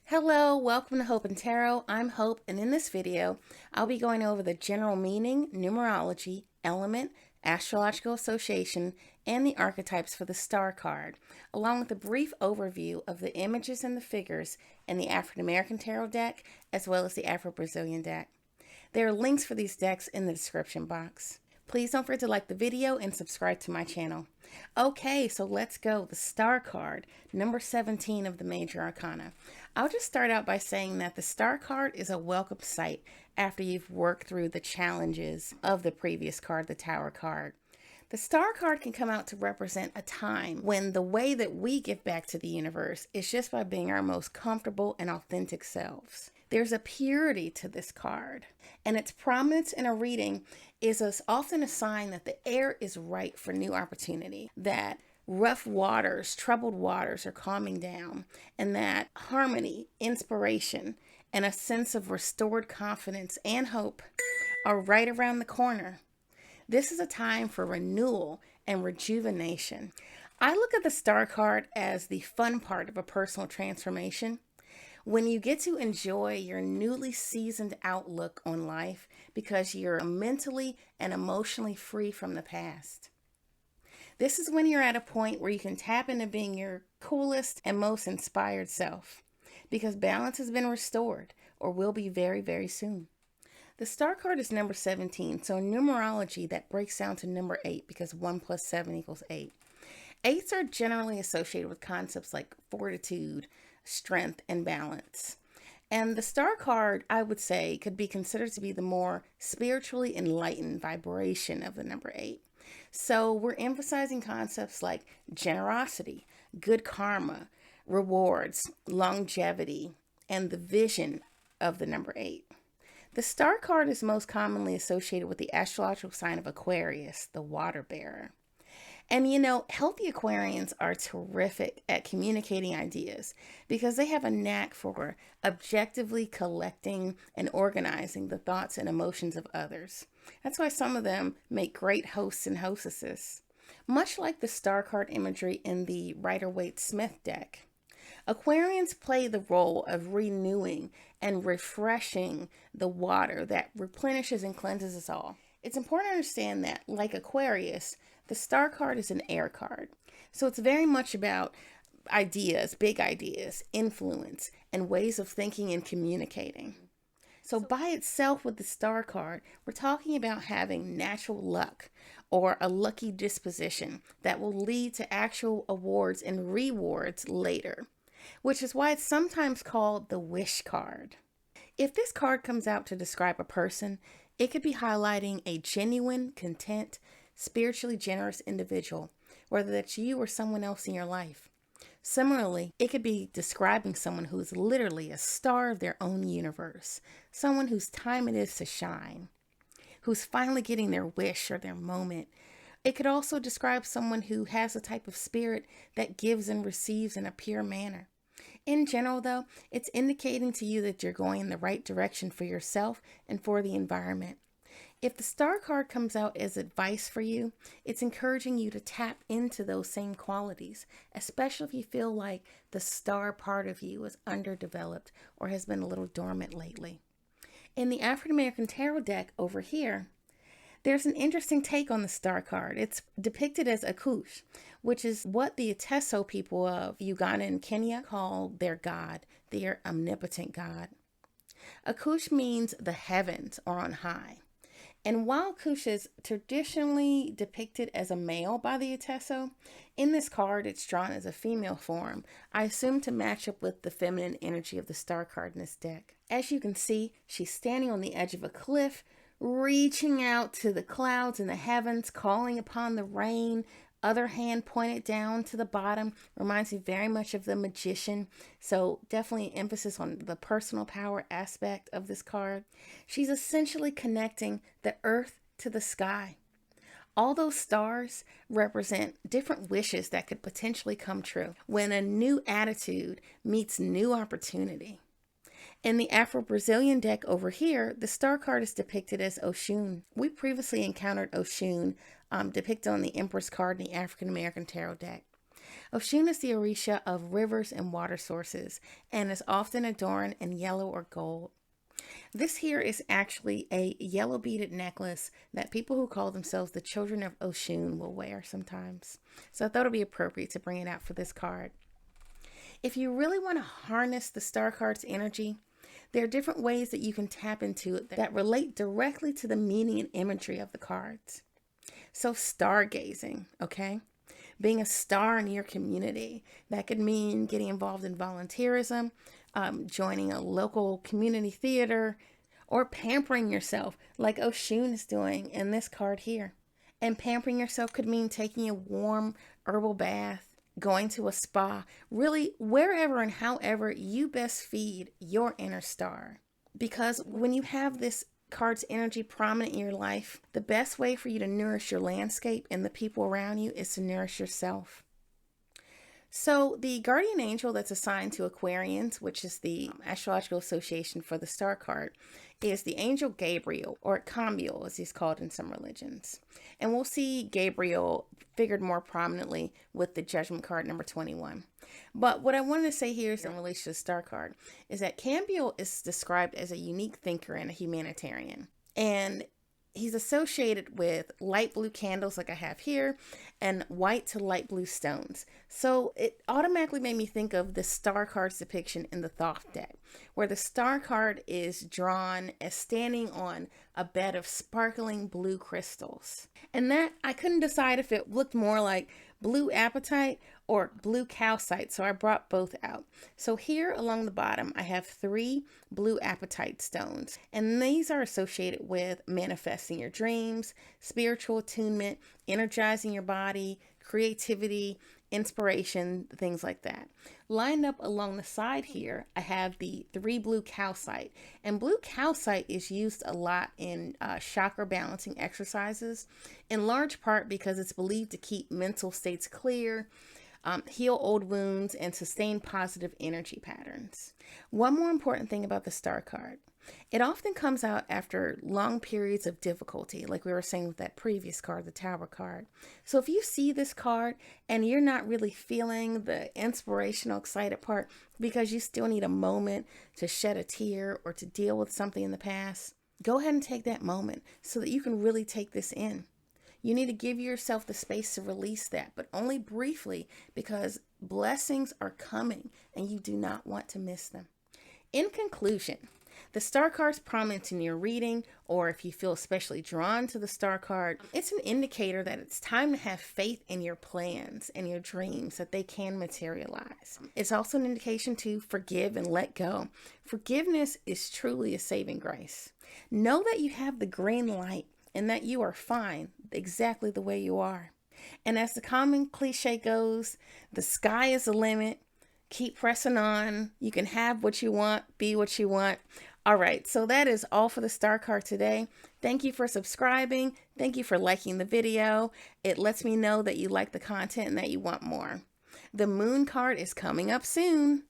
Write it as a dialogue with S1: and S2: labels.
S1: Hello, welcome to Hope and Tarot. I'm Hope, and in this video, I'll be going over the general meaning, numerology, element, astrological association, and the archetypes for the star card, along with a brief overview of the images and the figures in the African American Tarot deck, as well as the Afro-Brazilian deck. There are links for these decks in the description box. Please don't forget to like the video and subscribe to my channel. Okay, so let's go. The star card, number 17 of the major arcana. I'll just start out by saying that the star card is a welcome sight after you've worked through the challenges of the previous card, the tower card. The star card can come out to represent a time when the way that we give back to the universe is just by being our most comfortable and authentic selves. There's a purity to this card, and its prominence in a reading is often a sign that the air is right for new opportunity, that rough waters, troubled waters are calming down, and that harmony, inspiration, and a sense of restored confidence and hope are right around the corner. This is a time for renewal and rejuvenation. I look at the star card as the fun part of a personal transformation. When you get to enjoy your newly seasoned outlook on life because you're mentally and emotionally free from the past. This is when you're at a point where you can tap into being your coolest and most inspired self because balance has been restored or will be very, very soon. The star card is number 17, so in numerology that breaks down to number 8 because 1 plus 7 equals 8. Eights are generally associated with concepts like fortitude, strength, and balance. And the star card, I would say, could be considered to be the more spiritually enlightened vibration of the number 8. So we're emphasizing concepts like generosity, good karma, rewards, longevity, and the vision of the number 8. The star card is most commonly associated with the astrological sign of Aquarius, the water bearer. And healthy Aquarians are terrific at communicating ideas because they have a knack for objectively collecting and organizing the thoughts and emotions of others. That's why some of them make great hosts and hostesses. Much like the star card imagery in the Rider-Waite-Smith deck, Aquarians play the role of renewing and refreshing the water that replenishes and cleanses us all. It's important to understand that, like Aquarius, the star card is an air card. So it's very much about ideas, big ideas, influence, and ways of thinking and communicating. So by itself with the star card, we're talking about having natural luck or a lucky disposition that will lead to actual awards and rewards later, which is why it's sometimes called the wish card. If this card comes out to describe a person, it could be highlighting a genuine, content, spiritually generous individual, whether that's you or someone else in your life. Similarly, it could be describing someone who is literally a star of their own universe, someone whose time it is to shine, who's finally getting their wish or their moment. It could also describe someone who has a type of spirit that gives and receives in a pure manner. In general, though, it's indicating to you that you're going in the right direction for yourself and for the environment. If the star card comes out as advice for you, it's encouraging you to tap into those same qualities, especially if you feel like the star part of you is underdeveloped or has been a little dormant lately. In the African American Tarot deck over here, there's an interesting take on the star card. It's depicted as Akush, which is what the Ateso people of Uganda and Kenya call their god, their omnipotent god. Akush means the heavens or on high. And while Kush is traditionally depicted as a male by the Ateso, in this card it's drawn as a female form, I assume to match up with the feminine energy of the star card in this deck. As you can see, she's standing on the edge of a cliff, reaching out to the clouds in the heavens, calling upon the rain. Other hand pointed down to the bottom, reminds me very much of the magician. So definitely emphasis on the personal power aspect of this card. She's essentially connecting the earth to the sky. All those stars represent different wishes that could potentially come true when a new attitude meets new opportunity. In the Afro-Brazilian deck over here, the star card is depicted as Oshun. We previously encountered Oshun depicted on the Empress card in the African American Tarot deck. Oshun is the Orisha of rivers and water sources and is often adorned in yellow or gold. This here is actually a yellow beaded necklace that people who call themselves the children of Oshun will wear sometimes. So I thought it would be appropriate to bring it out for this card. If you really want to harness the star card's energy, there are different ways that you can tap into it that relate directly to the meaning and imagery of the cards. So stargazing, okay? Being a star in your community. That could mean getting involved in volunteerism, joining a local community theater, or pampering yourself like Oshun is doing in this card here. And pampering yourself could mean taking a warm herbal bath, going to a spa, really wherever and however you best feed your inner star. Because when you have this card's energy prominent in your life, the best way for you to nourish your landscape and the people around you is to nourish yourself. So the guardian angel that's assigned to Aquarians, which is the astrological association for the star card, is the angel Gabriel, or Cambiel as he's called in some religions. And we'll see Gabriel figured more prominently with the judgment card number 21. But what I wanted to say here is in relation to the star card is that Cambiel is described as a unique thinker and a humanitarian. And he's associated with light blue candles like I have here and white to light blue stones. So it automatically made me think of the star card's depiction in the Thoth deck, where the star card is drawn as standing on a bed of sparkling blue crystals. And that I couldn't decide if it looked more like blue apatite or blue calcite, so I brought both out. So here along the bottom I have 3 blue apatite stones, and these are associated with manifesting your dreams, spiritual attunement, energizing your body, creativity, inspiration, things like that. Lined up along the side here, I have the 3 blue calcite, and blue calcite is used a lot in chakra balancing exercises, in large part because it's believed to keep mental states clear, heal old wounds, and sustain positive energy patterns. One more important thing about the star card. It often comes out after long periods of difficulty, like we were saying with that previous card, the Tower card. So if you see this card and you're not really feeling the inspirational, excited part because you still need a moment to shed a tear or to deal with something in the past, go ahead and take that moment so that you can really take this in. You need to give yourself the space to release that, but only briefly, because blessings are coming and you do not want to miss them. In conclusion, the star card's prominent in your reading, or if you feel especially drawn to the star card, it's an indicator that it's time to have faith in your plans and your dreams, that they can materialize. It's also an indication to forgive and let go. Forgiveness is truly a saving grace. Know that you have the green light and that you are fine exactly the way you are. And as the common cliche goes, the sky is the limit. Keep pressing on. You can have what you want, be what you want. All right, so that is all for the star card today. Thank you for subscribing. Thank you for liking the video. It lets me know that you like the content and that you want more. The moon card is coming up soon.